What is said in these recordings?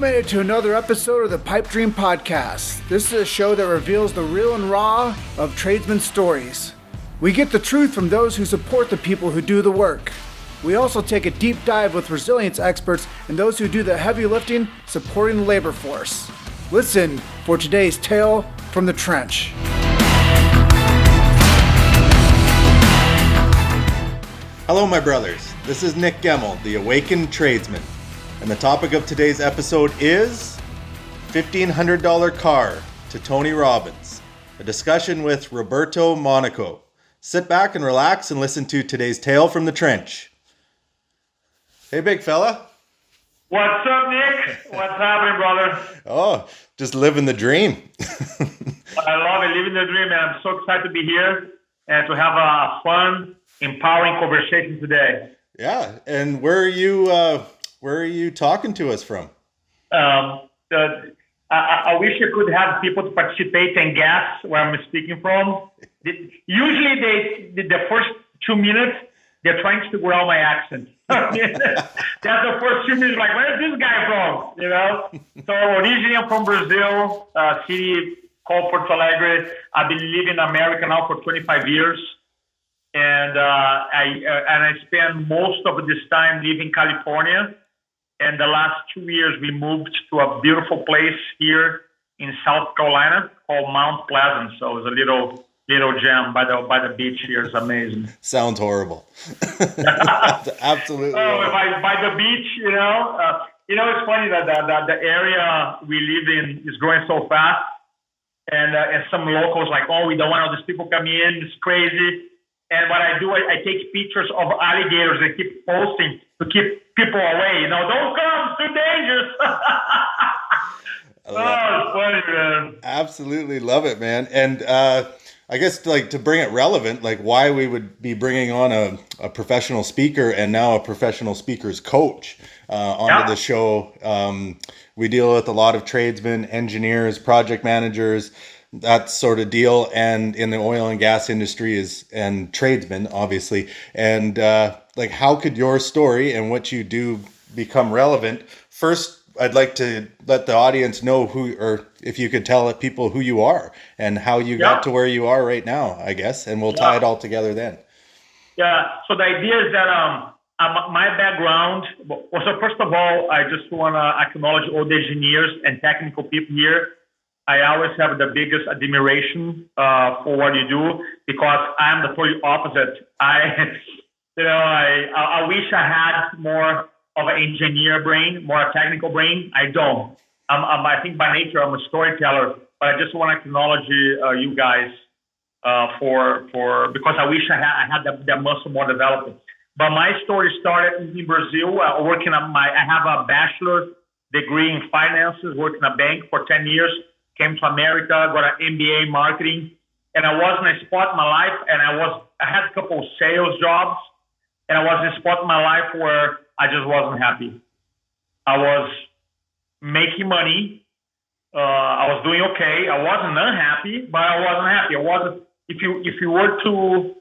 made it to another episode of the Pipe Dream Podcast. This is a show that reveals the real and raw of tradesmen stories. We get the truth from those who support the people who do the work. We also take a deep dive with resilience experts and those who do the heavy lifting supporting the labor force. Listen for today's tale from the trench. Hello, my brothers. This is Nick Gemmel, the Awakened Tradesman. And the topic of today's episode is $1,500 car to Tony Robbins, a discussion with Roberto Monaco. Sit back and relax and listen to today's tale from the trench. Hey, big fella. What's up, Nick? What's happening, brother? Oh, just living the dream. I love it, living the dream, and I'm so excited to be here and to have a fun, empowering conversation today. Yeah, and where are you talking to us from? I wish I could have people to participate and guess where I'm speaking from. Usually, the first 2 minutes, they're trying to figure out my accent. That's the first 2 minutes, like, where is this guy from? You know? So originally I'm from Brazil, a city called Porto Alegre. I've been living in America now for 25 years. And I spent most of this time living in California. And the last 2 years, we moved to a beautiful place here in South Carolina called Mount Pleasant. So it's a little gem by the beach here. It's amazing. Sounds horrible. Absolutely. By the beach, it's funny that the area we live in is growing so fast. And some locals like, oh, we don't want all these people coming in. It's crazy. And what I do, I take pictures of alligators and keep posting to keep people away. Don't come, it's too dangerous. It's funny, man. Absolutely love it, man. And I guess, like, to bring it relevant, like, why we would be bringing on a professional speaker and now a professional speaker's coach onto the show. We deal with a lot of tradesmen, engineers, project managers, that sort of deal, and in the oil and gas industry and tradesmen, obviously. And how could your story and what you do become relevant? First, I'd like to let the audience know or if you could tell people who you are and how you got to where you are right now, I guess, and we'll tie it all together then. Yeah. So the idea is that my background. So first of all, I just want to acknowledge all the engineers and technical people here. I always have the biggest admiration for what you do because I am the totally opposite. I wish I had more of an engineer brain, more a technical brain. I don't. I think by nature I'm a storyteller, but I just want to acknowledge you guys because I wish I had that muscle more developed. But my story started in Brazil. I have a bachelor's degree in finances, worked in a bank for 10 years. Came to America, got an MBA in marketing, and I was in a spot in my life, and I had a couple of sales jobs, and I was in a spot in my life where I just wasn't happy. I was making money, I was doing okay. I wasn't unhappy, but I wasn't happy. If you were to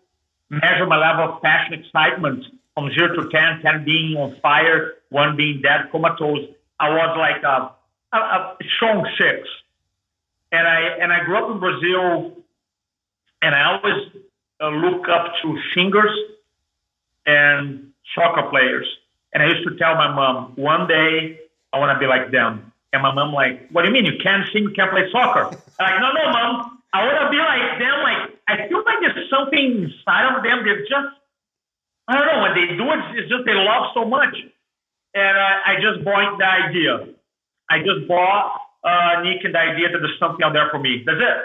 measure my level of passion, excitement from 0 to 10, 10 being on fire, 1 being dead, comatose, I was like a strong 6. And I grew up in Brazil, and I always look up to singers and soccer players. And I used to tell my mom, one day I want to be like them. And my mom like, what do you mean? You can't sing, you can't play soccer? I'm like, no, mom, I want to be like them. Like, I feel like there's something inside of them. They're just, I don't know, when they do it, it's just they love so much. And I just bought the idea. I just bought Nick and the idea that there's something out there for me. That's it.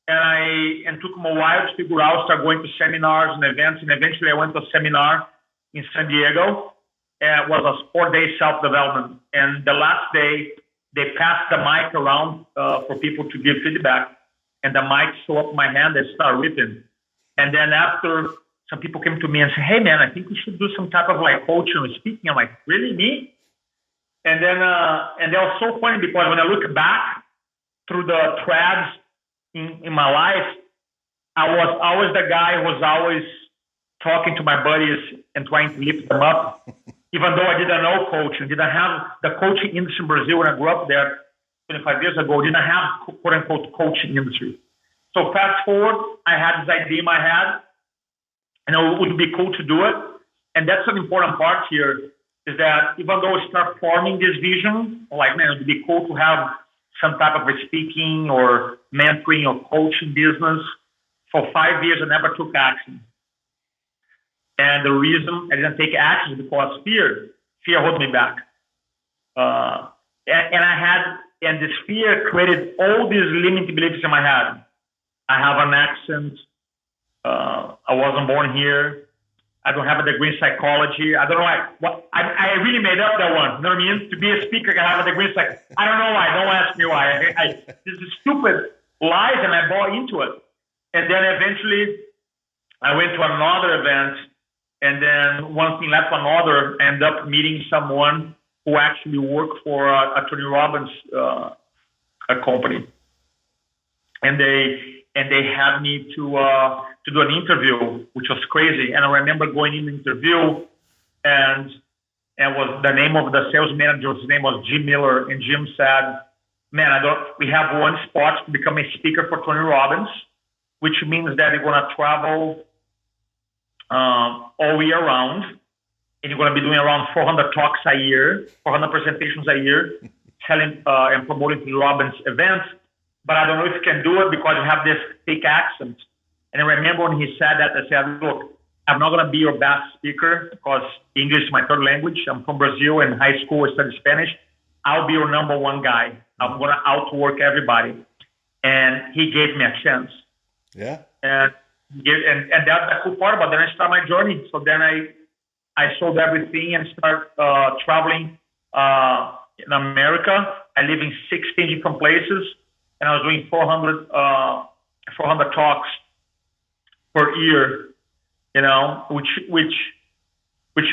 And it took me a while to figure out, start going to seminars and events. And eventually I went to a seminar in San Diego. And it was a 4-day self-development. And the last day, they passed the mic around for people to give feedback. And the mic showed up in my hand, they started ripping. And then after, some people came to me and said, hey, man, I think we should do some type of like coaching or speaking. I'm like, really, me? And then, and that was so funny because when I look back through the threads in my life, I was always the guy who was always talking to my buddies and trying to lift them up. even though I didn't know coaching, didn't have the coaching industry in Brazil when I grew up there 25 years ago, didn't have quote unquote coaching industry. So fast forward, I had this idea in my head, and it would be cool to do it. And that's an important part here, is that even though I start forming this vision, like, man, it would be cool to have some type of a speaking or mentoring or coaching business. For 5 years, I never took action. And the reason I didn't take action is because fear held me back. And this fear created all these limiting beliefs in my head. I have an accent. I wasn't born here. I don't have a degree in psychology. I don't know why. I really made up that one. You know what I mean? To be a speaker, I have a degree in psychology. I don't know why. Don't ask me why. This is stupid lies, and I bought into it. And then eventually, I went to another event, and then one thing led to another. I ended up meeting someone who actually worked for a Tony Robbins a company, and they had me to do an interview, which was crazy. And I remember going in the interview, and was the name of the sales manager's name was Jim Miller, and Jim said, "Man, we have one spot to become a speaker for Tony Robbins, which means that you're going to travel all year round, and you're going to be doing around 400 talks a year, 400 presentations a year, selling and promoting Tony Robbins events. But I don't know if you can do it because you have this fake accent." And I remember when he said that, I said, "Look, I'm not going to be your best speaker because English is my third language. I'm from Brazil. In high school, I studied Spanish. I'll be your number one guy. I'm going to outwork everybody." And he gave me a chance. Yeah. And that's the cool part about it. Then I started my journey. So then I sold everything and started traveling in America. I live in 16 different places, and I was doing 400 talks per year, you know, which led me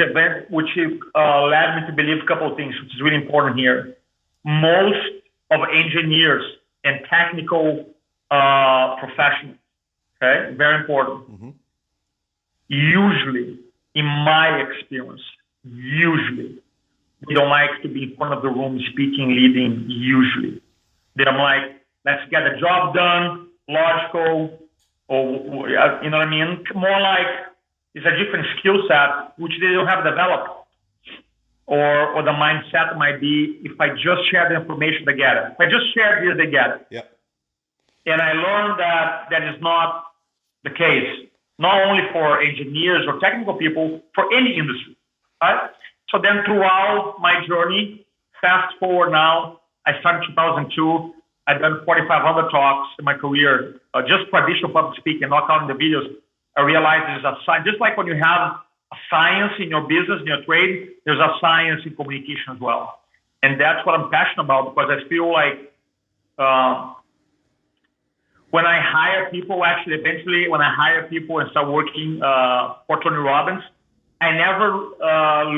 to believe a couple of things, which is really important here. Most of engineers and technical professionals, okay, very important. Mm-hmm. Usually, in my experience, they don't like to be in front of the room speaking, leading. Usually, they're like, let's get the job done, logical, or you know what I mean? More like it's a different skill set which they don't have developed, or the mindset might be, if I just share the information, they get it. If I just share this, they get it. Yep. And I learned that is not the case, not only for engineers or technical people, for any industry, right? So then throughout my journey, fast forward now, I started in 2002. I've done 4,500 talks in my career, just traditional public speaking, not counting the videos. I realized there's a science, just like when you have a science in your business, in your trade, there's a science in communication as well. And that's what I'm passionate about, because I feel like when I hire people, actually, eventually, when I hire people and start working for Tony Robbins, I never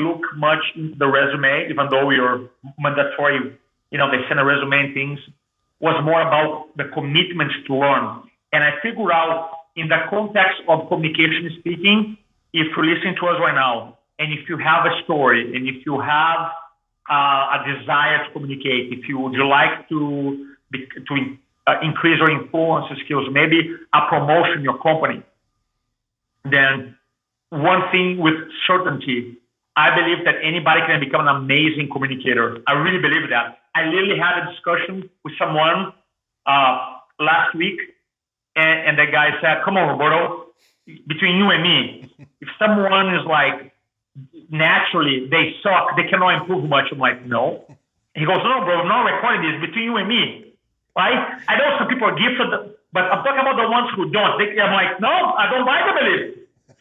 look much into the resume, even though you're mandatory, you know, they send a resume and things. Was more about the commitments to learn. And I figure out, in the context of communication speaking, if you listen to us right now, and if you have a story, and if you have a desire to communicate, if you would like to increase your influence skills, maybe a promotion in your company, then one thing with certainty, I believe that anybody can become an amazing communicator. I really believe that. I literally had a discussion with someone last week, and the guy said, "Come on, Roberto, between you and me, if someone is like, naturally, they suck, they cannot improve much." I'm like, "No." He goes, "No, bro, I'm not recording this, between you and me, right? I know some people are gifted, but I'm talking about the ones who don't." I'm like, "No, I don't buy the belief,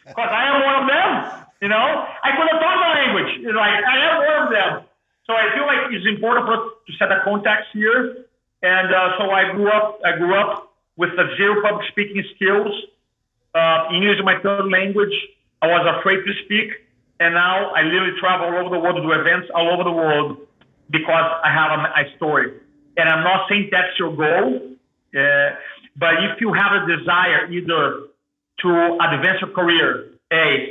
because I am one of them, you know? I couldn't talk the language. It's like, I am one of them." So I feel like it's important for us to set a context here. And so I grew up with the zero public speaking skills. English is my third language. I was afraid to speak. And now I literally travel all over the world to do events all over the world because I have a story. And I'm not saying that's your goal. But if you have a desire either to advance your career,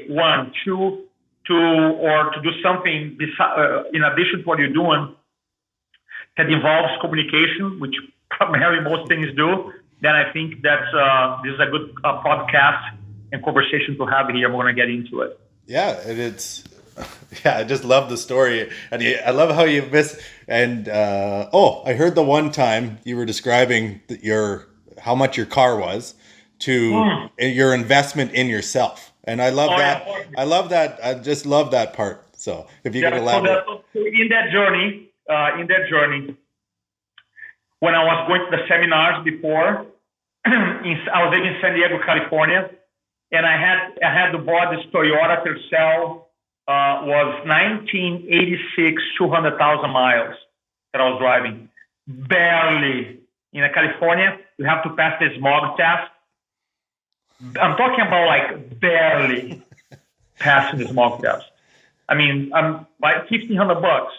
one, two, to do something in addition to what you're doing that involves communication, which primarily most things do, then I think that's this is a good podcast and conversation to have here. I'm going to get into it. Yeah, and I just love the story, and I love how you and I heard the one time you were describing how much your car was to your investment in yourself, and I love that. Yeah. I love that. I just love that part. So if you could elaborate. So in that journey, when I was going to the seminars before, I was living in San Diego, California, and I had to buy this Toyota Tercel. Was 1986, 200,000 miles that I was driving. Barely. In California, you have to pass the smog test. I'm talking about like barely passing the smog test. I mean, I'm like $1,500.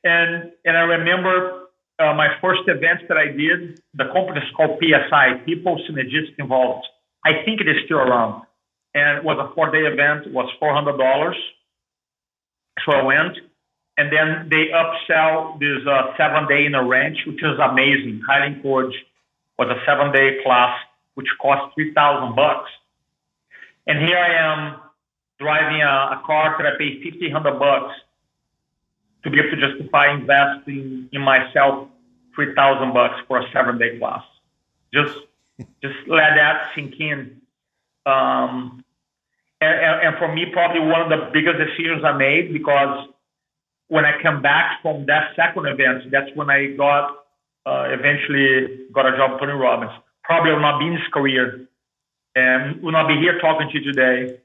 And I remember my first event that I did, the company is called PSI, People Synergistic Involved. I think it is still around. And it was a 4-day event. It was $400. So I went. And then they upsell this 7-day in a ranch, which is amazing. Highly encouraged. Was a 7-day class, which cost $3,000. And here I am driving a car that I paid $1,500 to be able to justify investing in myself $3,000 for a 7-day class. Just let that sink in. And for me, probably one of the biggest decisions I made, because when I came back from that second event, that's when I eventually got a job with Tony Robbins. Probably will not be in this career and will not be here talking to you today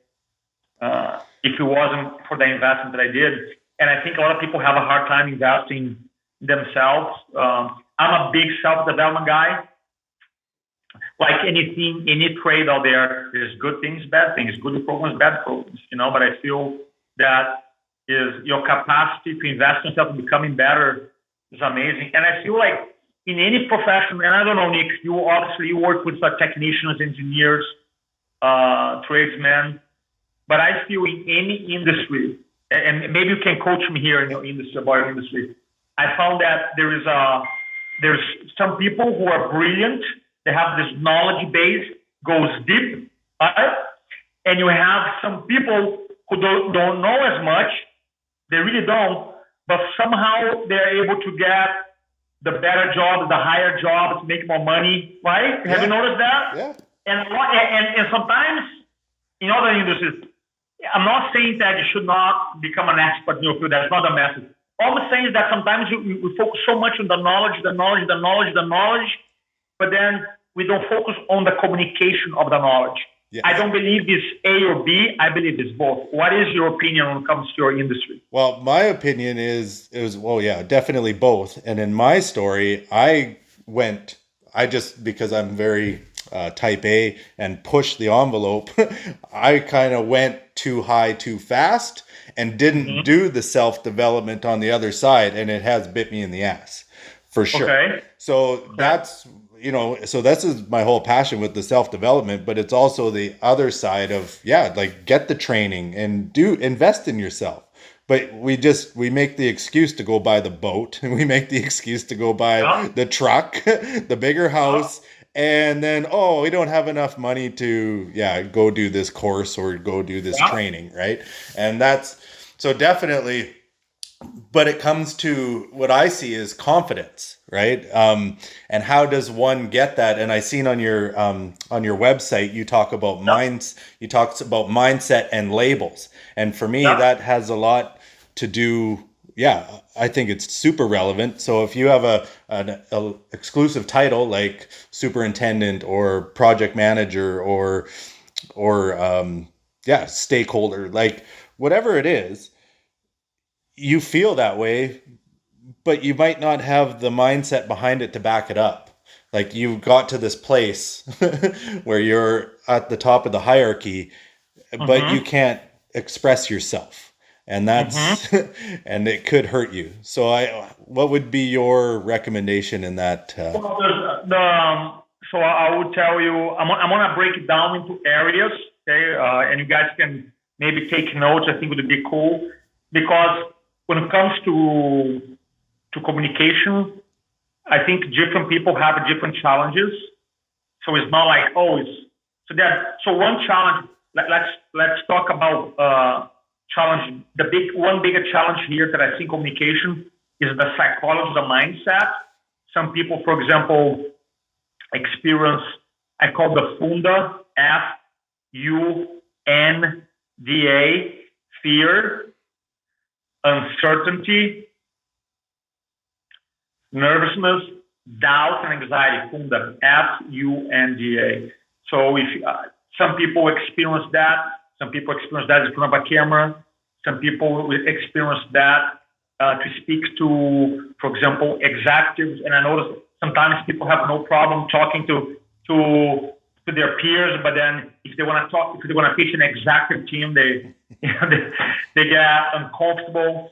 if it wasn't for the investment that I did. And I think a lot of people have a hard time investing in themselves. I'm a big self-development guy. Like anything, any trade out there, there's good things, bad things, good programs, bad programs, but I feel that is your capacity to invest in yourself and becoming better is amazing. And I feel like in any profession, and I don't know, Nick, you work with technicians, engineers, tradesmen, but I feel in any industry, and maybe you can coach me here in your industry, about your industry, I found that there's some people who are brilliant. They have this knowledge base, goes deep, right? And you have some people who don't know as much. They really don't, but somehow they're able to get the better job, the higher job, to make more money, right? Yeah. Have you noticed that? Yeah. And sometimes in other industries, I'm not saying that you should not become an expert in your field. That's not the message. All I'm saying is that sometimes we focus so much on the knowledge, but then we don't focus on the communication of the knowledge. Yes. I don't believe it's A or B. I believe it's both. What is your opinion when it comes to your industry? Well, my opinion is definitely both. And in my story, because I'm very type A and push the envelope, I kind of went too high too fast and didn't do the self-development on the other side. And it has bit me in the ass for sure. Okay. So that's... so this is my whole passion with the self-development, but it's also the other side of, get the training and invest in yourself. But we make the excuse to go buy the boat, and we make the excuse to go buy the truck, the bigger house. And then, we don't have enough money to, go do this course or go do this training. Right. And that's, so definitely, but it comes to what I see is confidence, right? And how does one get that? And I seen on your website you talk about mindset and labels. And for me, that has a lot to do. Yeah, I think it's super relevant. So if you have an exclusive title like superintendent or project manager or stakeholder, like whatever it is, you feel that way, but you might not have the mindset behind it to back it up. Like you've got to this place where you're at the top of the hierarchy, but you can't express yourself. And that's, and it could hurt you. So what would be your recommendation in that? So I would tell you, I'm going to break it down into areas. Okay. And you guys can maybe take notes. I think would be cool, because when it comes to communication, I think different people have different challenges. So it's not like so one challenge. Let's talk about challenge. One bigger challenge here that I think communication is the psychology, the mindset. Some people, for example, experience, I call the FUNDA, FUNDA, fear, uncertainty, nervousness, doubt, and anxiety. FUNDA, FUNDA. So if some people experience that, some people experience that in front of a camera, some people will experience that to speak to, for example, executives. And I notice sometimes people have no problem talking to their peers, but then if they want to pitch an executive team, they get uncomfortable.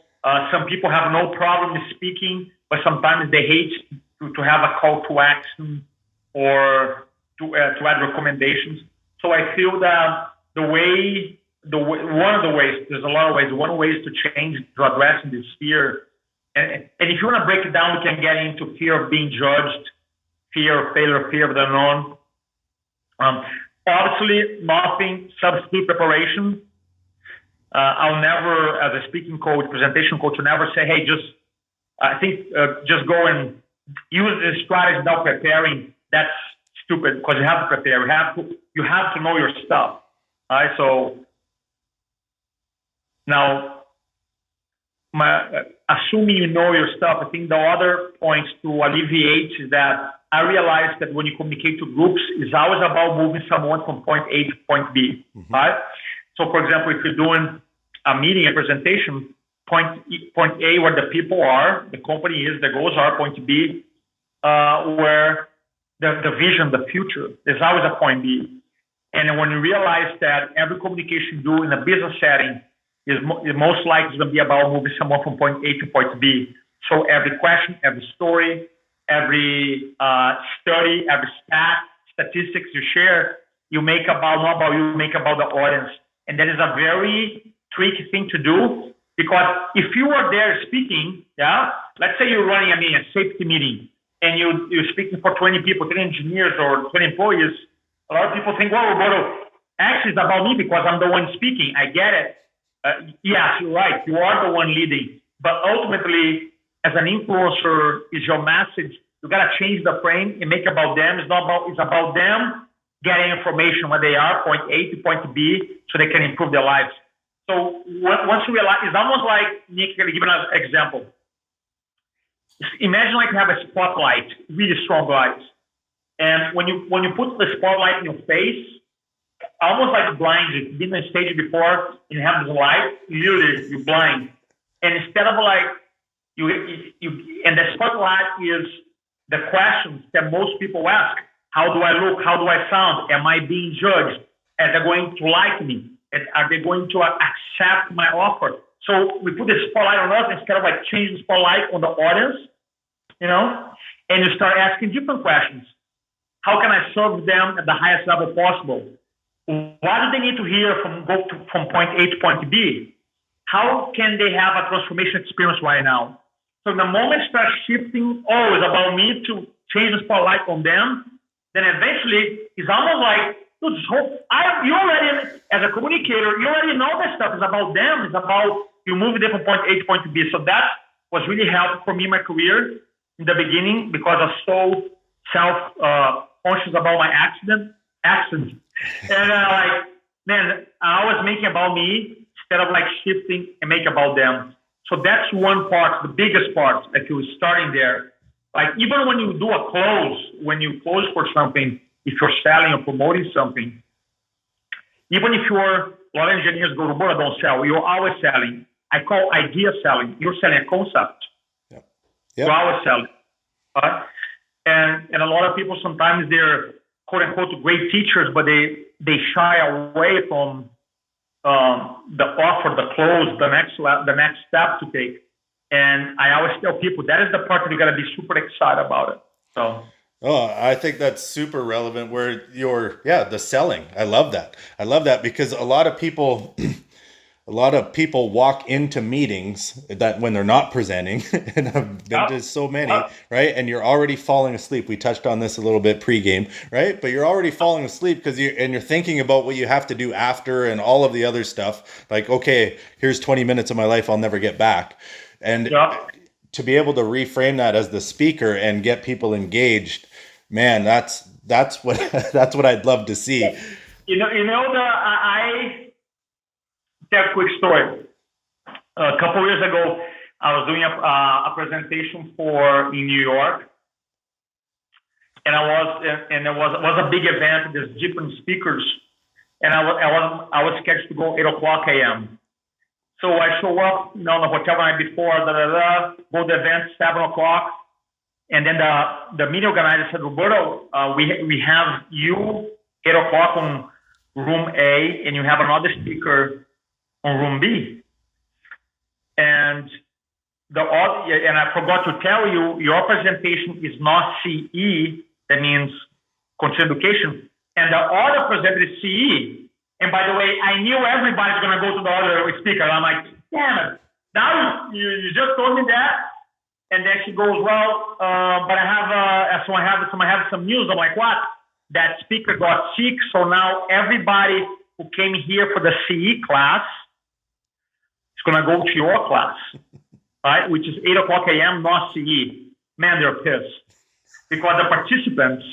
Some people have no problem speaking, but sometimes they hate to have a call to action or to add recommendations. So I feel that one of the ways, there's a lot of ways. One way is to address this fear. And if you want to break it down, we can get into fear of being judged, fear of failure, fear of the unknown. Obviously, nothing substitute preparation. I'll never, as a speaking coach, presentation coach, will never say, hey, just go and use this strategy without preparing. That's stupid, because you have to prepare. You have to know your stuff. All right, so now, assuming you know your stuff, I think the other points to alleviate is that I realized that when you communicate to groups, it's always about moving someone from point A to point B. Mm-hmm. Right? So, for example, if you're doing a meeting, a presentation, point A, where the people are, the company is, the goals are. Point B, where the vision, the future, there's always a point B. And when you realize that every communication you do in a business setting is most likely going to be about moving someone from point A to point B. So every question, every story, every study, every statistics you share, you make about, not about you, make about the audience. And that is a very tricky thing to do, because if you are there speaking, let's say you're running a safety meeting, and you're speaking for 20 people, 20 engineers or 20 employees, a lot of people think, well, Roberto, actually it's about me because I'm the one speaking. I get it. Yes, you're right. You are the one leading. But ultimately, as an influencer, is your message. You got to change the frame and make it about them. It's about them getting information where they are, point A to point B, so they can improve their lives. So once you realize, it's almost like, Nick, I'm going to give another example. Imagine like you have a spotlight, really strong lights. And when you put the spotlight in your face, almost like blinds you. You've been on stage before, you have this light, literally you're blind. And instead of like, and the spotlight is the questions that most people ask. How do I look? How do I sound? Am I being judged? Are they going to like me? Are they going to accept my offer? So we put the spotlight on us instead of like changing the spotlight on the audience, and you start asking different questions. How can I serve them at the highest level possible? What do they need to hear from point A to point B? How can they have a transformation experience right now? So the moment you start shifting, it's about me to change the spotlight on them, then eventually it's almost like, you already, as a communicator, you already know that stuff is about them. It's about you moving them from point A to point B. So that was really helpful for me in my career in the beginning, because I was so self-conscious about my accent. And I was making about me instead of like shifting and make about them. So that's one part, the biggest part, if you're starting there. Like even when you do a close, when you close for something, if you're selling or promoting something, even if a lot of engineers go to board, I don't sell. You're always selling. I call idea selling. You're selling a concept. Yep. You're always selling. And a lot of people, sometimes they're quote unquote great teachers, but they shy away from the offer, the close, the next step to take. And I always tell people that is the part that you got to be super excited about it. So. Oh, I think that's super relevant where the selling. I love that because a lot of people, a lot of people walk into meetings that when they're not presenting, and I've been to so many, right? And you're already falling asleep. We touched on this a little bit pregame, right? But you're already falling asleep because you're thinking about what you have to do after and all of the other stuff. Like, okay, here's 20 minutes of my life I'll never get back. And to be able to reframe that as the speaker and get people engaged, man, that's what that's what I'd love to see. I tell a quick story. A couple years ago, I was doing a presentation in New York, and it was a big event. There's different speakers, and I was scheduled to go 8:00 a.m. So I show up, in the hotel the night before, go to the event 7:00, and then the meeting organizer said, Roberto, we have you 8:00 on room A, and you have another speaker on room B. And I forgot to tell you, your presentation is not CE, that means continuing education, and the other presenter is CE. And by the way, I knew everybody's going to go to the other speaker. I'm like, damn it, now you just told me that. And then she goes, well, but I have some news. I'm like, what? That speaker got sick, so now everybody who came here for the CE class is going to go to your class, right? Which is 8:00 a.m., not CE. Man, they're pissed because the participants,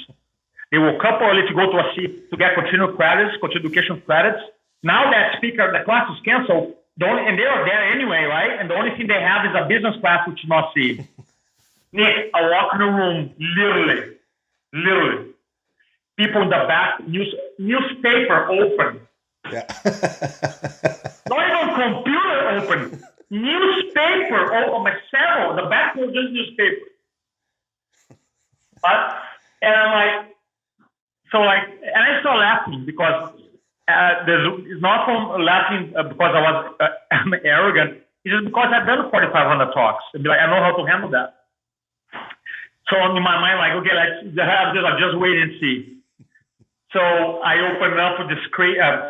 they woke up early to go to a CE to get continuing education credits. Now that speaker, the class is canceled, and they are there anyway, right? And the only thing they have is a business class, which is not CE. Nick, I walk in the room, literally. People in the back, newspaper open. Yeah. Not even computer open. Newspaper open. Several. The back was just newspaper. And I'm like, and I start laughing because it's not from laughing because I'm arrogant. It's just because I've done 4,500 talks. And be like, I know how to handle that. So in my mind, like, okay, let's have this. I'll just wait and see. So I open up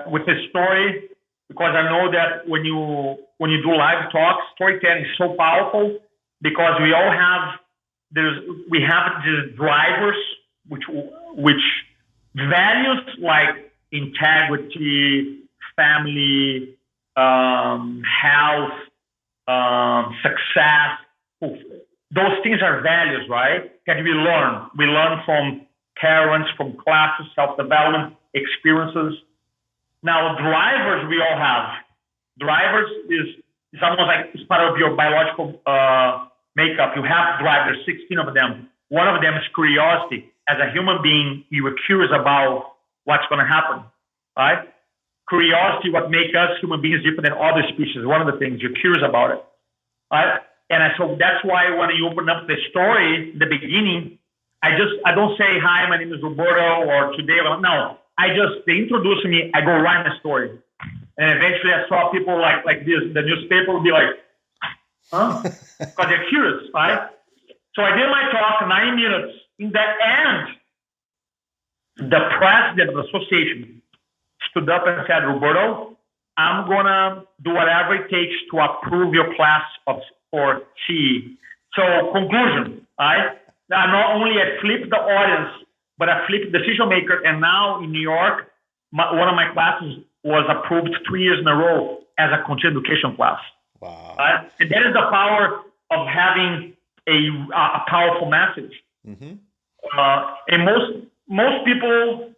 with this story because I know that when you do live talks, storytelling is so powerful because we have these drivers which values like integrity, family, health, success. Those things are values, right? That we learn. We learn from parents, from classes, self-development, experiences. Now, drivers we all have. Drivers is almost like it's part of your biological makeup. You have drivers, 16 of them. One of them is curiosity. As a human being, you are curious about what's going to happen, right? Curiosity, what makes us human beings different than other species. One of the things, you're curious about it, right? And so that's why when you open up the story in the beginning, I don't say, hi, my name is Roberto, or today, no. They introduce me, I go right in the story. And eventually I saw people like this, the newspaper would be like, huh? Because they're curious, right? So I did my talk, 9 minutes. In the end, the president of the association stood up and said, Roberto, I'm going to do whatever it takes to approve your class for CE. So conclusion, right? Not only I flipped the audience, but I flipped the decision maker. And now in New York, one of my classes was approved 3 years in a row as a continuing education class. Wow. And that is the power of having a powerful message. Mm-hmm. And most people,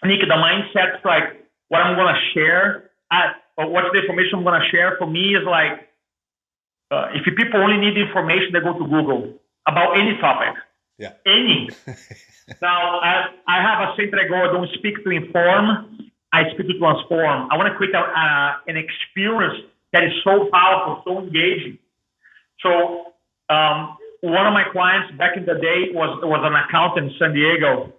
Nick, the mindset's like, what I'm going to share, or what's the information I'm going to share for me is like, if people only need information, they go to Google about any topic. Yeah. Any. Now, I have a saying that I don't speak to inform, I speak to transform. I want to create an experience that is so powerful, so engaging. So one of my clients back in the day was an accountant in San Diego.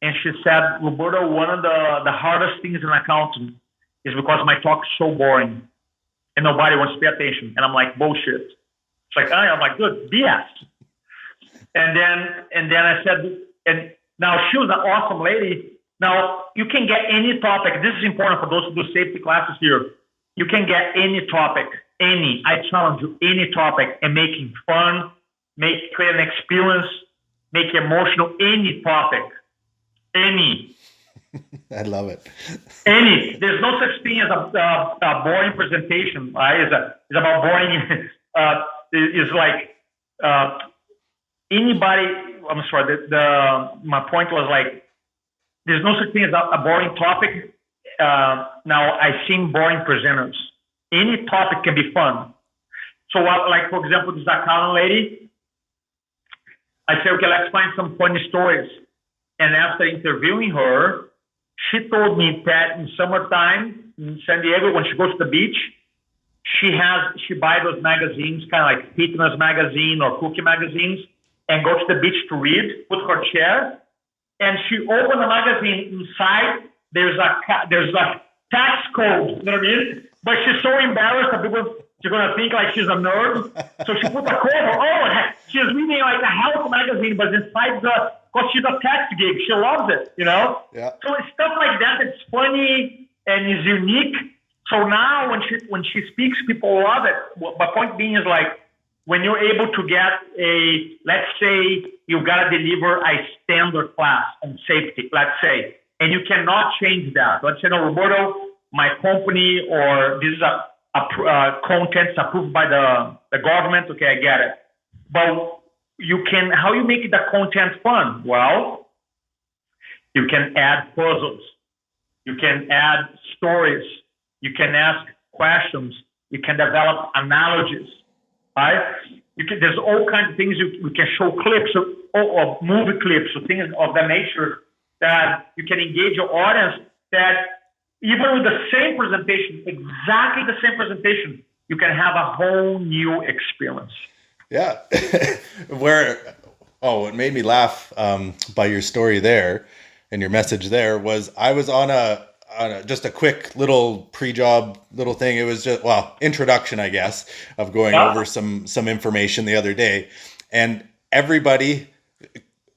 And she said, Roberto, one of the hardest things in accounting is because my talk is so boring and nobody wants to pay attention. And I'm like, bullshit. It's like, I'm like, good, BS. And then I said, and now she was an awesome lady. Now you can get any topic. This is important for those who do safety classes here. You can get any topic, I challenge you, any topic, and make it fun, create an experience, make it emotional, any topic, any. I love it. Any. There's no such thing as a boring presentation. Right? It's about boring. It's like anybody. I'm sorry. My point was like, there's no such thing as a boring topic. Now I've seen boring presenters. Any topic can be fun. So, like for example, this accountant lady. I said, okay, let's find some funny stories. And after interviewing her, she told me that in summertime in San Diego, when she goes to the beach, she buys those magazines, kind of like fitness magazine or cookie magazines, and go to the beach to read with her chair. And she opened the magazine. Inside, there's a tax code. You know what I mean? But she's so embarrassed that people are gonna think like she's a nerd. So she put a cover. Oh, she's reading like a health magazine, but inside because she's a tax geek, she loves it, you know? Yeah. So it's stuff like that that's funny and is unique. So now when she speaks, people love it. My point being is like, when you're able to get let's say you've got to deliver a standard class on safety, let's say, and you cannot change that. Let's say, no, Roberto, my company, or this is a content approved by the government. Okay, I get it. But how you make the content fun? Well, you can add puzzles. You can add stories. You can ask questions. You can develop analogies, right? There's all kinds of things. You can show clips or movie clips or things of that nature that you can engage your audience, that even with the same presentation, exactly the same presentation, you can have a whole new experience. Yeah. What made me laugh by your story there and your message there was I was on just a quick little pre-job little thing. It was just, introduction, I guess, of going over some information the other day. And everybody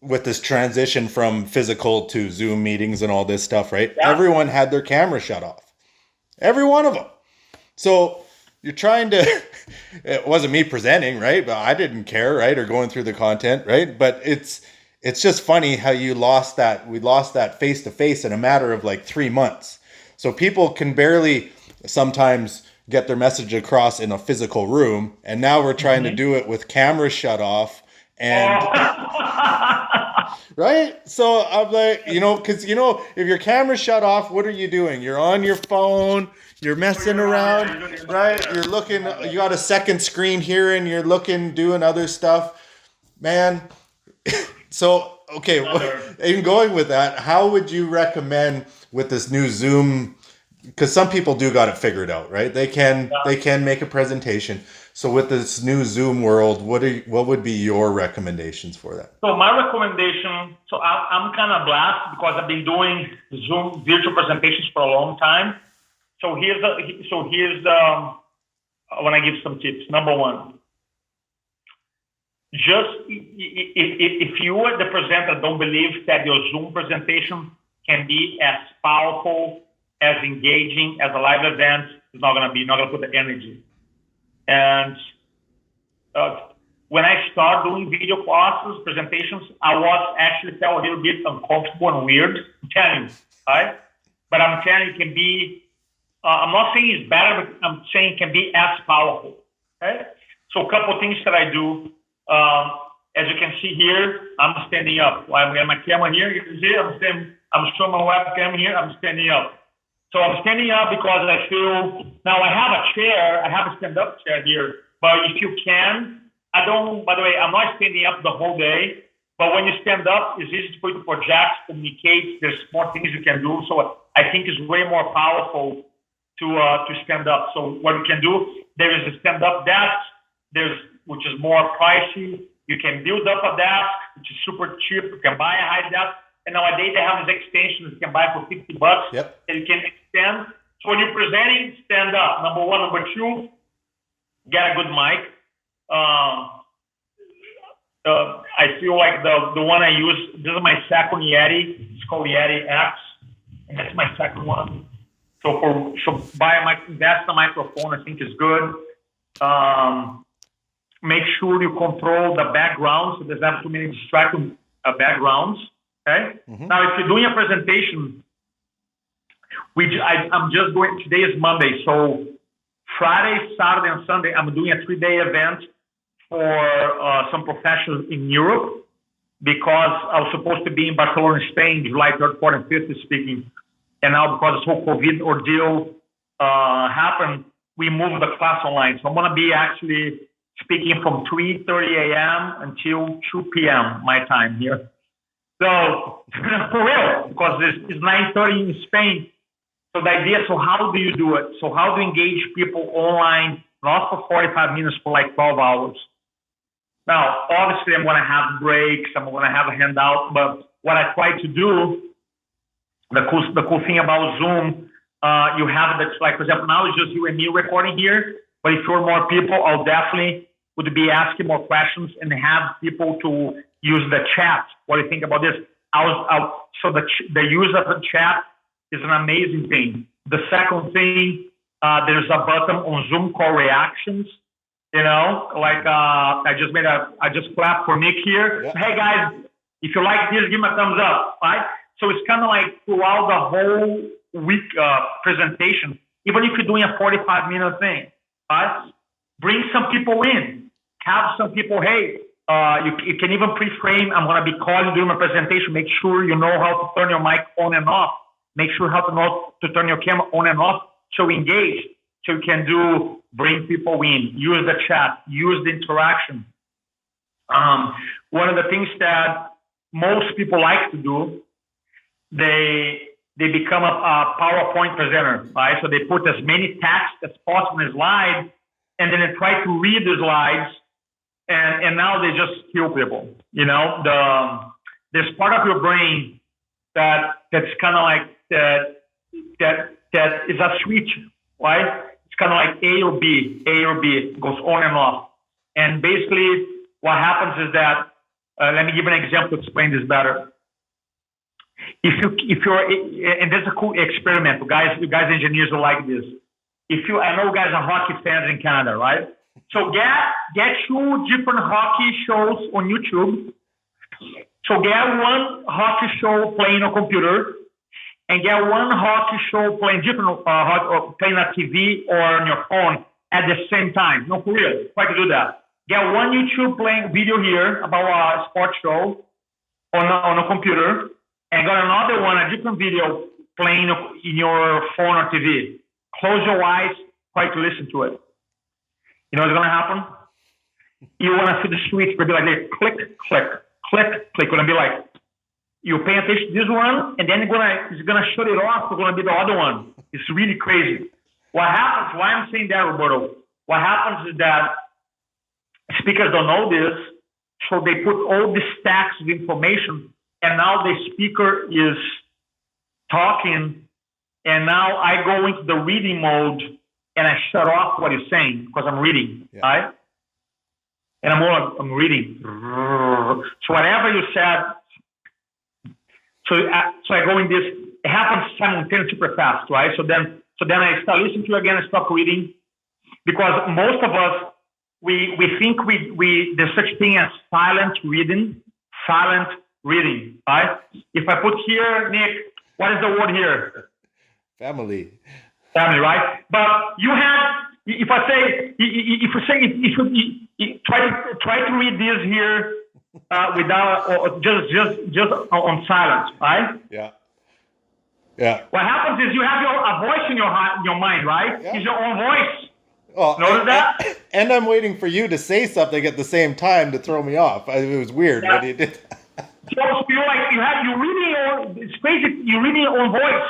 with this transition from physical to Zoom meetings and all this stuff, right? Yeah. Everyone had their camera shut off. Every one of them. So you're trying to, it wasn't me presenting, right? But I didn't care, right? Or going through the content, right? But it's just funny how we lost that face-to-face in a matter of like 3 months. So people can barely sometimes get their message across in a physical room. And now we're trying to do it with cameras shut off. And right? So I'm like, because if your camera's shut off, what are you doing? You're on your phone, you're messing around, right? You're looking, you got a second screen here and you're doing other stuff. Man. So, okay, in going with that, how would you recommend with this new Zoom? Because some people do got it figured out, right? They can make a presentation. So with this new Zoom world, what would be your recommendations for that? So my recommendation, I'm kind of blessed because I've been doing Zoom virtual presentations for a long time. So here's I want to give some tips. Number one, just if you are the presenter don't believe that your Zoom presentation can be as powerful, as engaging as a live event, it's not going to put the energy. And when I started doing video classes, presentations, I was actually felt a little bit uncomfortable and weird. I'm telling you, right? But I'm telling you, it can be, I'm not saying it's better, but I'm saying it can be as powerful. Okay? So a couple of things that I do. As you can see here, I'm standing up. I have my camera here. You can see I'm showing my webcam here. I'm standing up. So I'm standing up because I feel, now I have a chair, I have a stand-up chair here, but if you can, by the way, I'm not standing up the whole day, but when you stand up, it's easy for you to project, communicate, there's more things you can do. So I think it's way more powerful to stand up. So what you can do, there is a stand-up desk, which is more pricey. You can build up a desk, which is super cheap. You can buy a high desk. And nowadays they have these extensions you can buy for $50. Yep. And you can extend. So when you're presenting, stand up. Number one. Number two, get a good mic. I feel like the one I use, this is my second Yeti. It's called Yeti X. And that's my second one. So buy a invest a microphone, I think is good. Make sure you control the background, so there's not too many distracting backgrounds. Okay. Mm-hmm. Now, if you're doing a presentation, I'm just going. Today is Monday, so Friday, Saturday, and Sunday, I'm doing a 3-day event for some professionals in Europe, because I was supposed to be in Barcelona, Spain, July 3rd, 4th, and 5th speaking. And now, because this whole COVID ordeal happened, we moved the class online. So I'm going to be actually speaking from 3:30 a.m. until 2 p.m. my time here. So for real, because it's 9:30 in Spain. So the idea, so how do you do it? So how do you engage people online, not for 45 minutes, for like 12 hours? Now, obviously, I'm going to have breaks. I'm going to have a handout. But what I try to do, the cool thing about Zoom, you have the, like, for example, now it's just you and me recording here. But if you're more people, I'll definitely would be asking more questions and have people to use the chat. What do you think about this? So the use of the chat is an amazing thing. The second thing, there's a button on Zoom called reactions. You know, like I just clapped for Nick here. Yeah. Hey guys, if you like this, give me a thumbs up, right? So it's kind of like throughout the whole week presentation, even if you're doing a 45-minute thing, right? Bring some people in, have some people. Hey, you can even pre-frame. I'm going to be calling during my presentation. Make sure you know how to turn your mic on and off. Make sure how to know to turn your camera on and off. So engage. So you can bring people in, use the chat, use the interaction. One of the things that most people like to do, they become a PowerPoint presenter, right? So they put as many text as possible in a slide, and then they try to read the slides, and now they just kill people. You know, there's part of your brain that's kind of like that is a switch, right? It's kind of like A or B, it goes on and off. And basically what happens is that, let me give an example to explain this better. If you're, and that's a cool experiment, you guys engineers will like this. I know you guys are hockey fans in Canada, right? So get 2 different hockey shows on YouTube. So get one hockey show playing on a computer, and get one hockey show playing different playing on TV or on your phone at the same time. No, for real, try to do that. Get one YouTube playing video here about a sports show on a computer, and got another one, a different video playing in your phone or TV. Close your eyes, try to listen to it. You know what's going to happen? You want to see the switch, it'll be like this, click, click, click, click. It's going to be like, you pay attention to this one, and then it's gonna shut it off. It's gonna be the other one. It's really crazy. What happens? Why I'm saying that, Roberto? What happens is that speakers don't know this, so they put all these stacks of information, and now the speaker is talking, and now I go into the reading mode, and I shut off what he's saying because I'm reading, right? And I'm reading. So whatever you said. So I go in this. It happens simultaneously super fast, right? So then I start listening to you again and stop reading, because most of us we think there's such thing as silent reading, right? If I put here, Nick, what is the word here? Family, right? But you have. If you try to read this here. Without or just on silence, right? Yeah. What happens is you have a voice in your mind, right? Yeah. It's your own voice. Well, notice that? And I'm waiting for you to say something at the same time to throw me off. It was weird when you did. So you're like you're reading it's crazy. You're reading your own voice.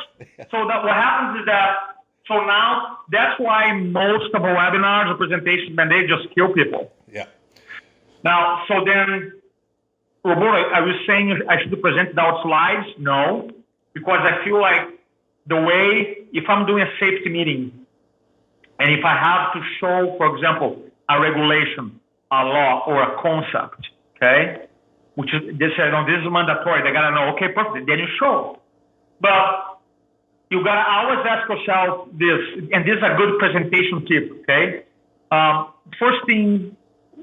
So that what happens is that. So now that's why most of our webinars or presentations, man, they just kill people. Yeah. Now, so then. Roberto, are you saying I should present without slides? No, because I feel like the way, if I'm doing a safety meeting, and if I have to show, for example, a regulation, a law, or a concept, okay, which is, they said, no, this is mandatory, they gotta know, okay, perfect, then you show. But you got to always ask yourself this, and this is a good presentation tip, okay? First thing,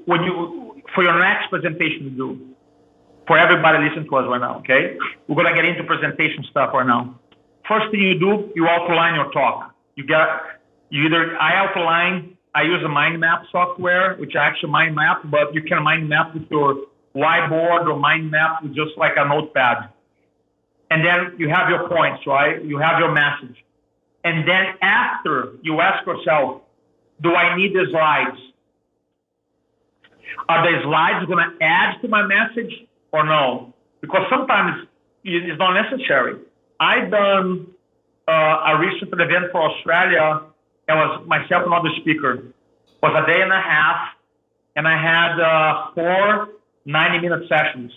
for your next presentation to do, for everybody listening to us right now, okay? We're going to get into presentation stuff right now. First thing you do, you outline your talk. I use a mind map software, which I actually mind map, but you can mind map with your whiteboard or mind map with just like a notepad. And then you have your points, right? You have your message. And then after, you ask yourself, do I need the slides? Are the slides going to add to my message or no? Because sometimes it's not necessary. I've done a recent event for Australia. It was myself and another speaker. It was a day and a half, and I had 4 90-minute sessions.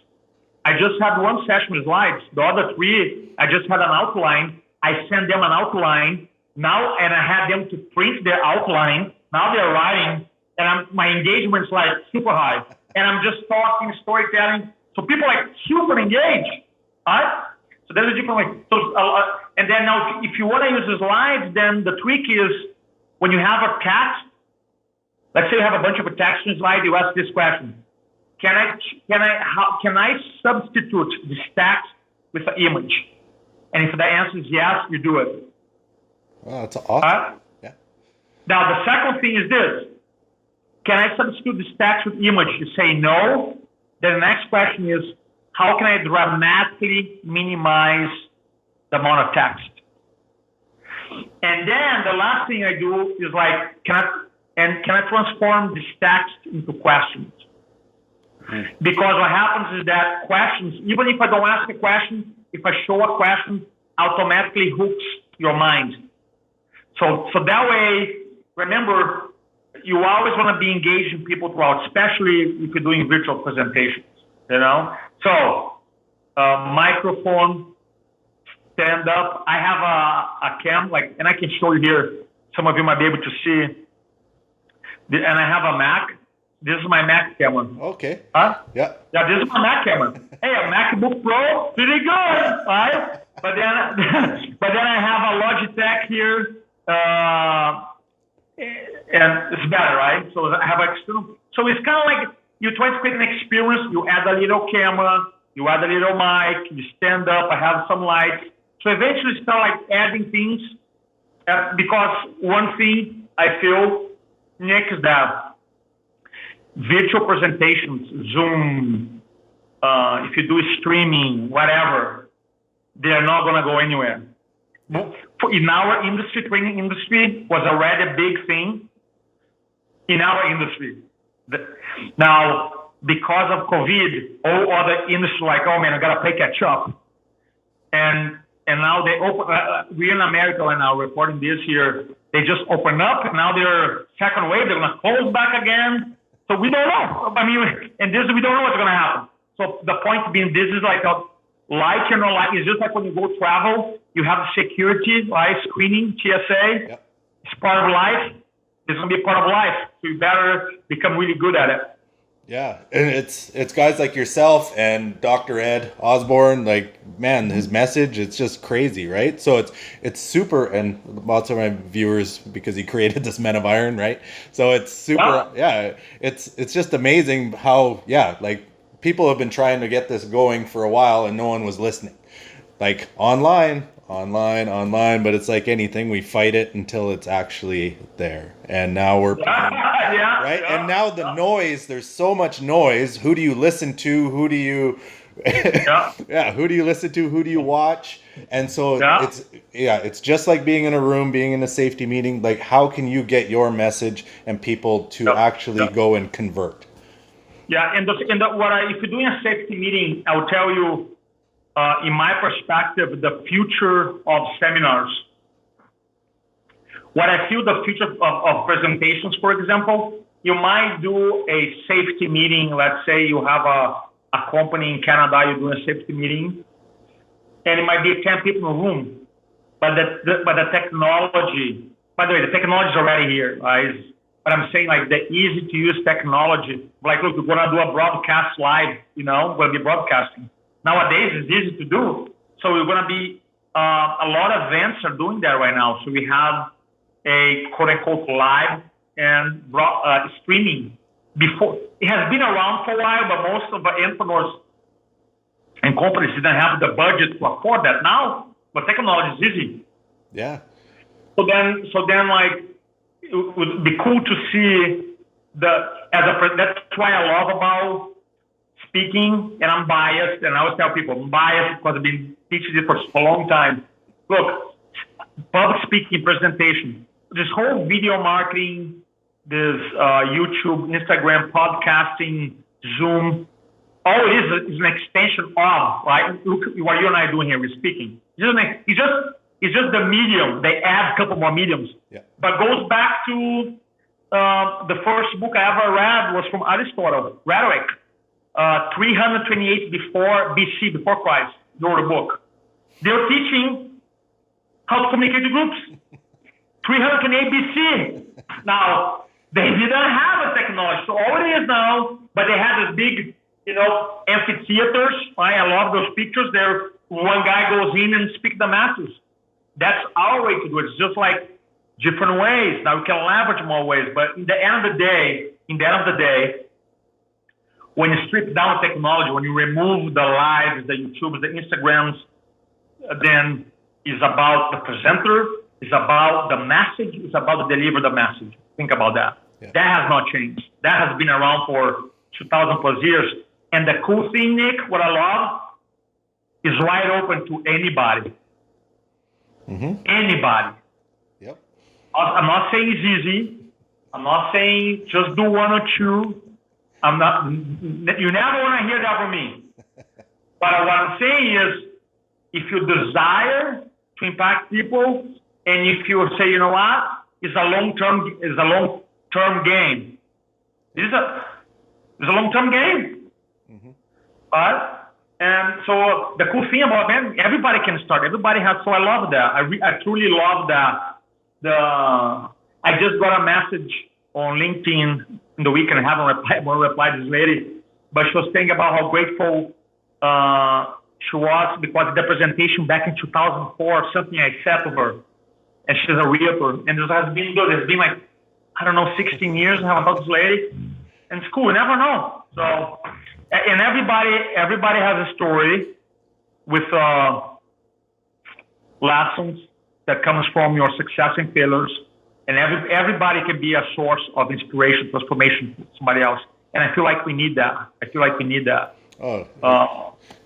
I just had one session with slides. The other 3, I just had an outline. I sent them an outline now, and I had them to print their outline. Now they're writing, and my engagement's like super high. And I'm just talking, storytelling. So people are like super engaged, right? So there's a different way. So, and then now, if you want to use the slides, then the trick is when you have a text, let's say you have a bunch of text in slide, you ask this question. Can I substitute this text with an image? And if the answer is yes, you do it. Oh, that's awesome. Yeah. Now, the second thing is this. Can I substitute this text with image? You say no. Then the next question is, how can I dramatically minimize the amount of text? And then the last thing I do is like, can I transform this text into questions? Because what happens is that questions, even if I don't ask a question, if I show a question, automatically hooks your mind. So that way, remember, you always want to be engaging people throughout, especially if you're doing virtual presentations, you know? So, microphone, stand up. I have a cam, and I can show you here. Some of you might be able to see. And I have a Mac. This is my Mac camera. Okay. Huh? Yeah. Yeah, this is my Mac camera. Hey, a MacBook Pro, pretty good, right? But then I have a Logitech here, and it's better, right? So I have external. So it's kind of like you try to create an experience. You add a little camera, you add a little mic, you stand up. I have some lights. So eventually, it's kind of like adding things. Because one thing I feel, Nick, is that virtual presentations, Zoom, if you do streaming, whatever, they're not going to go anywhere. In our industry, training industry was already a big thing in our industry. Now, because of COVID, all other industries like, oh man, I got to pay catch up. And now they open, we're in America right now reporting this year. They just opened up, and now they're second wave, they're going to close back again. So we don't know. I mean, and this, we don't know what's going to happen. So the point being, this is like a like or no like. It's just like when you go travel, you have security, right? Screening, TSA. Yep. It's part of life. It's going to be part of life. So you better become really good at it. Yeah, and it's guys like yourself and Dr. Ed Osborne, like, man, his message, it's just crazy, right? So it's super, and lots of my viewers, because he created this Men of Iron, right? So it's super, it's just amazing how, like, people have been trying to get this going for a while and no one was listening. Like, online, but it's like anything, we fight it until it's actually there. And now we're right? And now the noise, there's so much noise. Who do you listen to? Who do you who do you listen to? Who do you watch? And so it's just like being in a room, being in a safety meeting. Like, how can you get your message and people to actually go and convert? Yeah, and if you're doing a safety meeting, I'll tell you, in my perspective, the future of seminars. What I feel the future of presentations, for example, you might do a safety meeting. Let's say you have a company in Canada, you're doing a safety meeting, and it might be 10 people in the room. But the technology, by the way, the technology is already here, right? But I'm saying, like, the easy to use technology. Like, look, we're going to do a broadcast live, we're going to be broadcasting. Nowadays, it's easy to do. So we're going to be a lot of events are doing that right now. So we have a quote-unquote live and streaming. Before, it has been around for a while, but most of the entrepreneurs and companies didn't have the budget to afford that. Now, but technology is easy. Yeah. So then, like, it would be cool to see that's why I love about speaking, and I'm biased, and I always tell people I'm biased because I've been teaching it for a long time. Look, public speaking, presentation, this whole video marketing, this YouTube, Instagram, podcasting, Zoom, all it is an extension of, right? Look what you and I are doing here, we're speaking. It's just the medium. They add a couple more mediums. Yeah. But goes back to the first book I ever read was from Aristotle, Rhetoric, 328 before BC, before Christ, wrote a book. They were teaching how to communicate to groups. 328 BC. Now, they didn't have a technology, so all it is now, but they had this big, amphitheaters. Right? I love those pictures. There, one guy goes in and speaks to the masses. That's our way to do it. It's just like different ways. Now we can leverage more ways, but in the end of the day, when you strip down technology, when you remove the lives, the YouTubes, the Instagrams, then it's about the presenter, it's about the message, it's about to deliver the message. Think about that. Yeah. That has not changed. That has been around for 2,000 plus years. And the cool thing, Nick, what I love, is wide open to anybody. Mm-hmm. Anybody. Yep. I'm not saying it's easy. I'm not saying just do one or two. You never want to hear that from me. But what I'm saying is, if you desire to impact people, and if you say, you know what, it's a long-term game. It's a long-term game. Mm-hmm. And so the cool thing about everybody can start. Everybody has. So I love that. I truly love that. I just got a message on LinkedIn in the weekend. I haven't replied to this lady, but she was saying about how grateful she was because the presentation back in 2004, something I said to her, and she's a realtor, and this has been good. It's been like, I don't know, 16 years I have about this lady, and it's cool. You never know. So, and everybody has a story with lessons that comes from your success and failures. And everybody can be a source of inspiration, transformation for somebody else. And I feel like we need that. Oh,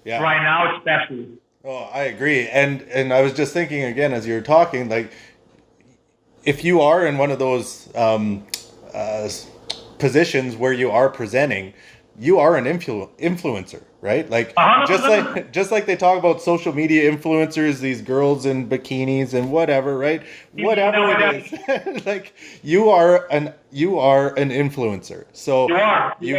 yeah. Right now, especially. Oh, I agree. And I was just thinking again, as you were talking, like, if you are in one of those positions where you are presenting, you are an influencer, right? Like, 100%. just like they talk about social media influencers, these girls in bikinis and whatever, right? Whatever it is, like, you are an influencer. So you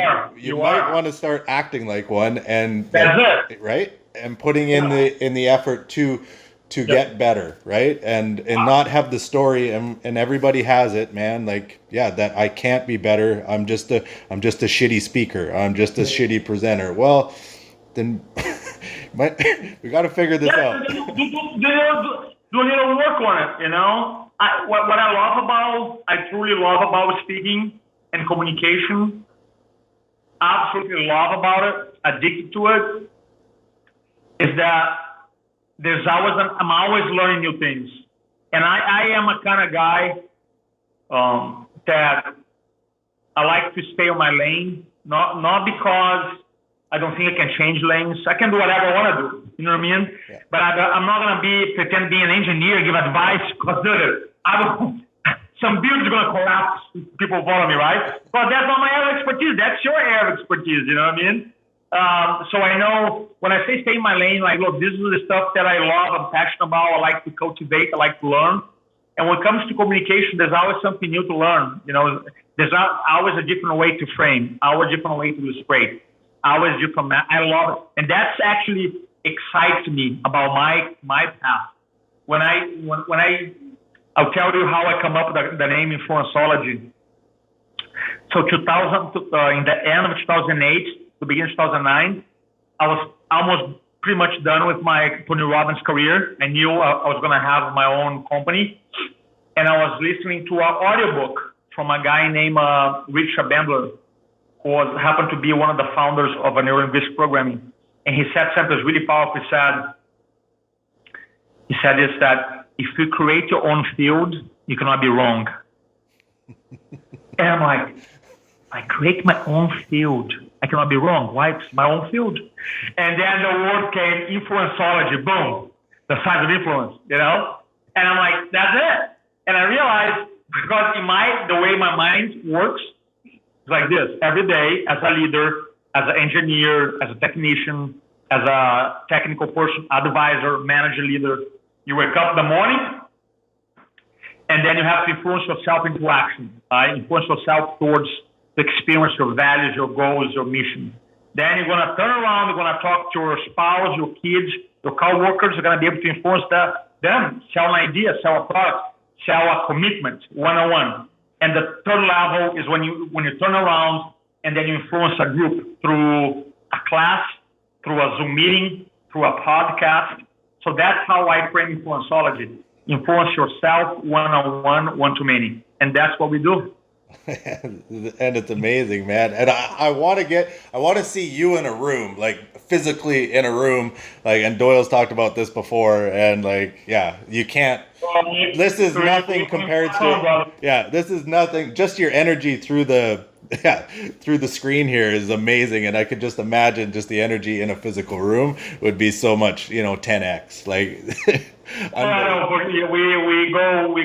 might want to start acting like one, and that's it, right? And putting in the effort to get better, right? And not have the story and everybody has it, man. Like, that I can't be better. I'm just a shitty speaker. I'm just a shitty presenter. Well, then we got to figure this out. Do a little work on it, What I truly love about speaking and communication, absolutely love about it, addicted to it, is that I'm always learning new things. And I am a kind of guy that I like to stay on my lane, not because I don't think I can change lanes. I can do whatever I want to do. You know what I mean? Yeah. But I'm not going to pretend to be an engineer, give advice, because some buildings are going to collapse if people follow me, right? But that's not my area of expertise. That's your area of expertise. You know what I mean? So I know when I say stay in my lane, like, look, this is the stuff that I love, I'm passionate about, I like to cultivate, I like to learn. And when it comes to communication, there's always something new to learn. There's always a different way to frame, always a different way to illustrate, always different. I love it. And that's actually excites me about my path. When I'll tell you how I come up with the name Influenceology. So in the end of 2008, the beginning of 2009, I was almost pretty much done with my Tony Robbins career. I knew I was going to have my own company. And I was listening to an audiobook from a guy named Richard Bandler, who happened to be one of the founders of a neurolinguistic programming. And he said something really powerful. He said is that if you create your own field, you cannot be wrong. And I'm like, I create my own field. I cannot be wrong. Why? It's my own field. And then the word came, influenceology. Boom. The science of influence, And I'm like, that's it. And I realized, because the way my mind works, it's like this. Every day, as a leader, as an engineer, as a technician, as a technical person, advisor, manager, leader, you wake up in the morning, and then you have to influence yourself into action. Influence yourself towards the experience, your values, your goals, your mission. Then you're going to turn around, you're going to talk to your spouse, your kids, your co-workers. You're going to be able to influence them, sell an idea, sell a product, sell a commitment, one-on-one. And the third level is when you turn around and then you influence a group through a class, through a Zoom meeting, through a podcast. So that's how I frame influenceology. Influence yourself one-on-one, one-to-many. And that's what we do. And it's amazing, man. And I want to see you in a room, like physically in a room, like, and Doyle's talked about this before, and like, yeah, you can't, this is nothing compared to, this is nothing, just your energy through the screen here is amazing. And I could just imagine just the energy in a physical room would be so much, 10x, like. We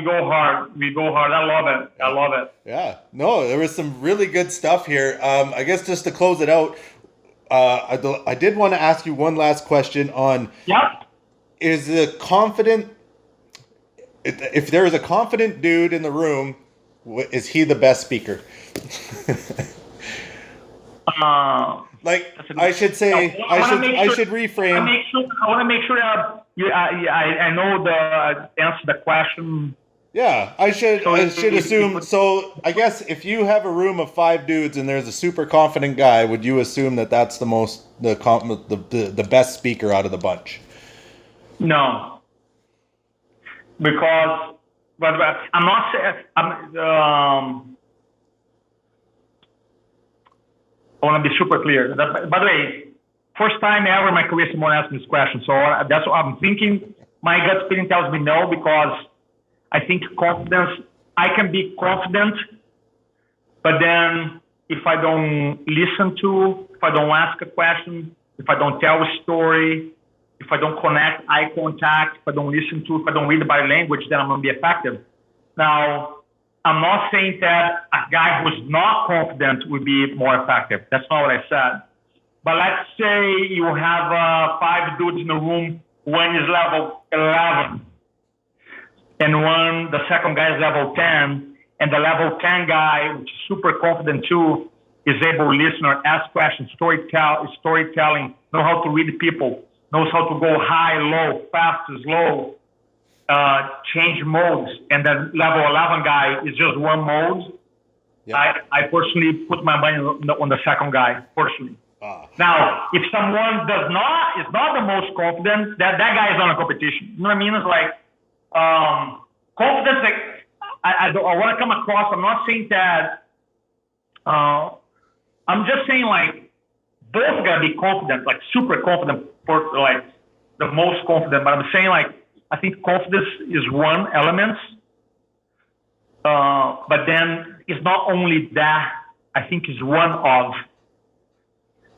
go hard. We go hard. I love it. Yeah. No, there was some really good stuff here. I guess just to close it out, I did want to ask you one last question on. Yeah. If there is a confident dude in the room, is he the best speaker? I should say, I should reframe. I want to make sure I know the answer to the question. Yeah, I should assume. So I guess if you have a room of 5 dudes and there's a super confident guy, would you assume that that's the best speaker out of the bunch? No, because I'm not saying. I want to be super clear. By the way, first time ever in my career someone asked me this question. So that's what I'm thinking. My gut feeling tells me no, because I think confidence, I can be confident, but then if I don't listen to, if I don't ask a question, if I don't tell a story, if I don't connect eye contact, if I don't listen to, if I don't read the body language, then I'm going to be effective. Now, I'm not saying that a guy who's not confident would be more effective. That's not what I said. But let's say you have 5 dudes in the room. One is level 11, and the second guy is level 10, and the level 10 guy, which is super confident too, is able to listen or ask questions, storytelling, know how to read people, knows how to go high, low, fast, slow, change modes, and the level 11 guy is just one mode. Yep. I personally put my money on the second guy, personally. Now, if someone is not the most confident, that guy is not a competition. You know what I mean? It's like, confidence, like, I want to come across, I'm not saying that, I'm just saying, like, both got to be confident, like super confident, for like the most confident, but I'm saying, like, I think confidence is one element, but then it's not only that, I think it's one of.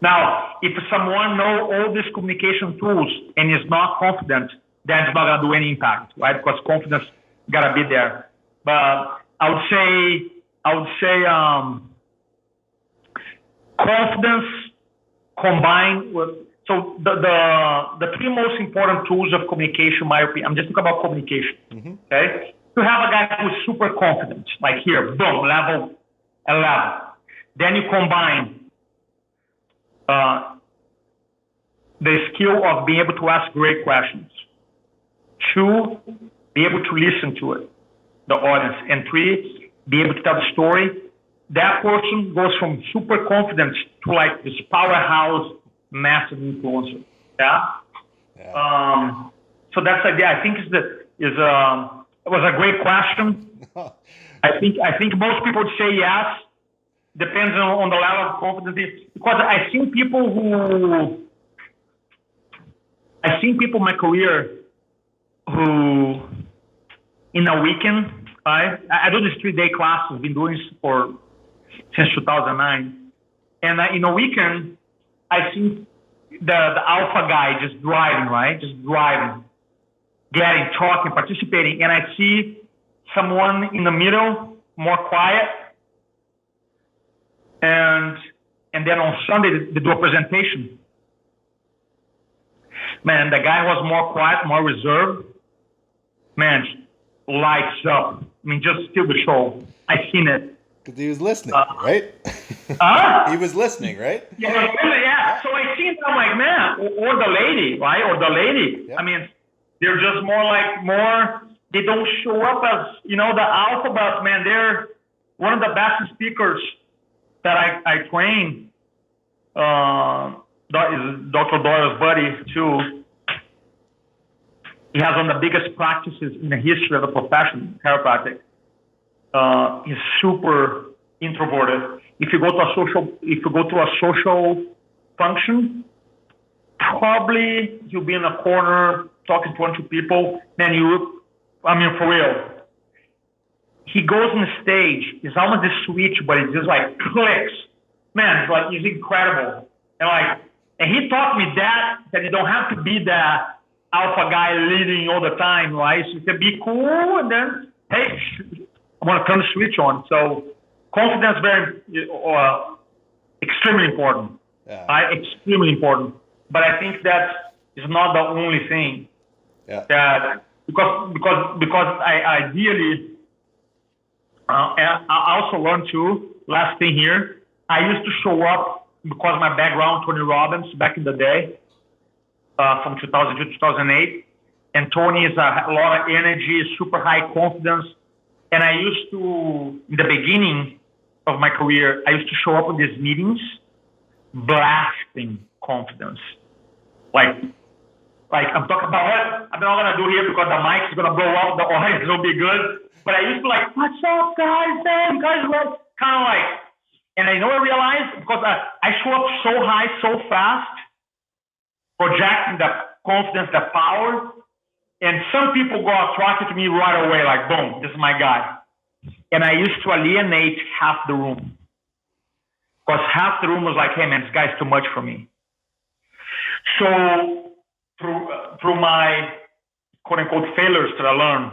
Now, if someone knows all these communication tools and is not confident, then it's not going to do any impact, right? Because confidence got to be there. But I would say confidence combined with, so the 3 most important tools of communication, in my opinion, I'm just talking about communication, okay? You have a guy who's super confident, like here, boom, level 11. Then you combine the skill of being able to ask great questions. 2, be able to listen to it, the audience. And 3, be able to tell the story. That person goes from super confident to like this powerhouse, massive influencer. Yeah. Yeah. So that's the idea. I think it was a great question. I think most people would say yes. Depends on the level of confidence. Because I've seen people in my career who, in a weekend, I do this 3-day class. I've been doing this since 2009. And in a weekend, I see the alpha guy just driving, right? Just driving, getting, talking, participating. And I see someone in the middle, more quiet. And then on Sunday, they do a presentation. Man, the guy was more quiet, more reserved. Man, lights up. I mean, just steal the show. I seen it. Because he was listening, right? He was listening, right? Yeah. So I seen it. I'm like, man, or the lady, right? Or the lady. Yep. I mean, they're just more. They don't show up as the alpha, but man, they're one of the best speakers that I train. Is Dr. Doyle's buddy too. He has one of the biggest practices in the history of the profession, chiropractic. He's super introverted. If you go to a social function, probably you'll be in a corner talking to 20 people. Then for real. He goes on the stage. It's almost a switch, but it just like clicks. Man, it's incredible. And he taught me that you don't have to be the alpha guy leading all the time, right? So you can be cool and then, hey, I want to turn the switch on. So confidence extremely important. Yeah. Extremely important. But I think that is not the only thing. Yeah. That because I ideally, I also learned too. Last thing here, I used to show up because my background, Tony Robbins, back in the day, from 2002 to 2008, and Tony is a lot of energy, super high confidence. And I used to, in the beginning of my career, I used to show up in these meetings blasting confidence. Like I'm talking about what I'm not going to do here because the mic is going to blow up, the audience will be good. But I used to what's up, guys? Man, guys, kind of like, and I realized because I show up so high, so fast, projecting the confidence, the power. And some people go attracted to me right away, like, boom, this is my guy. And I used to alienate half the room. Because half the room was like, hey, man, this guy's too much for me. So through my quote-unquote failures that I learned,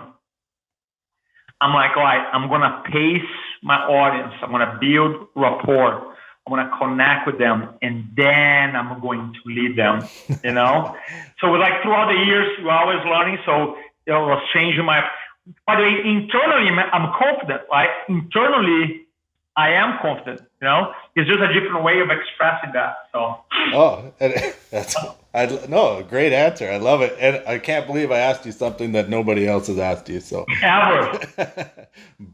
I'm like, all right, I'm going to pace my audience. I'm going to build rapport. I'm going to connect with them, and then I'm going to lead them, So throughout the years, we're always learning. So it was changing by the way, internally, I'm confident, right? Internally, I am confident, It's just a different way of expressing that, so. Oh, that's great answer. I love it. And I can't believe I asked you something that nobody else has asked you, so. Ever.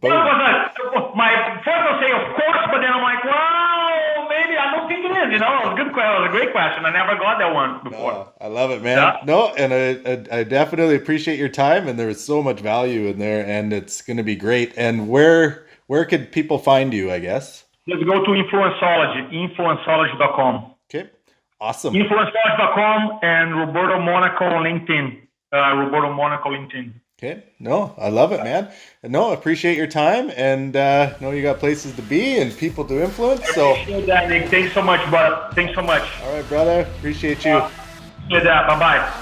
My first will say, of course, but then I'm like, wow, maybe I don't think it is, It was a good question. It was a great question. I never got that one before. No, I love it, man. Yeah. No, and I definitely appreciate your time, and there was so much value in there, and it's going to be great. And where could people find you, I guess? Let's go to influencology.com. Okay, awesome. Influencology.com and Roberto Monaco LinkedIn. Roberto Monaco LinkedIn. Okay, no, I love it, man. No, appreciate your time, and know you got places to be and people to influence. So appreciate that, Nick. Thanks so much, brother. Thanks so much. All right, brother. Appreciate you. Appreciate that. Bye-bye.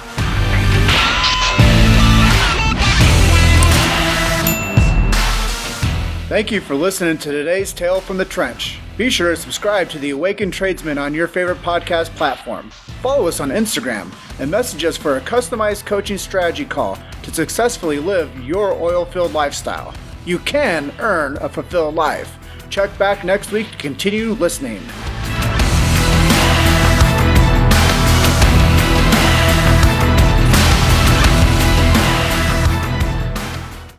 Thank you for listening to today's Tale from the Trench. Be sure to subscribe to The Awakened Tradesman on your favorite podcast platform. Follow us on Instagram and message us for a customized coaching strategy call to successfully live your oil-filled lifestyle. You can earn a fulfilled life. Check back next week to continue listening.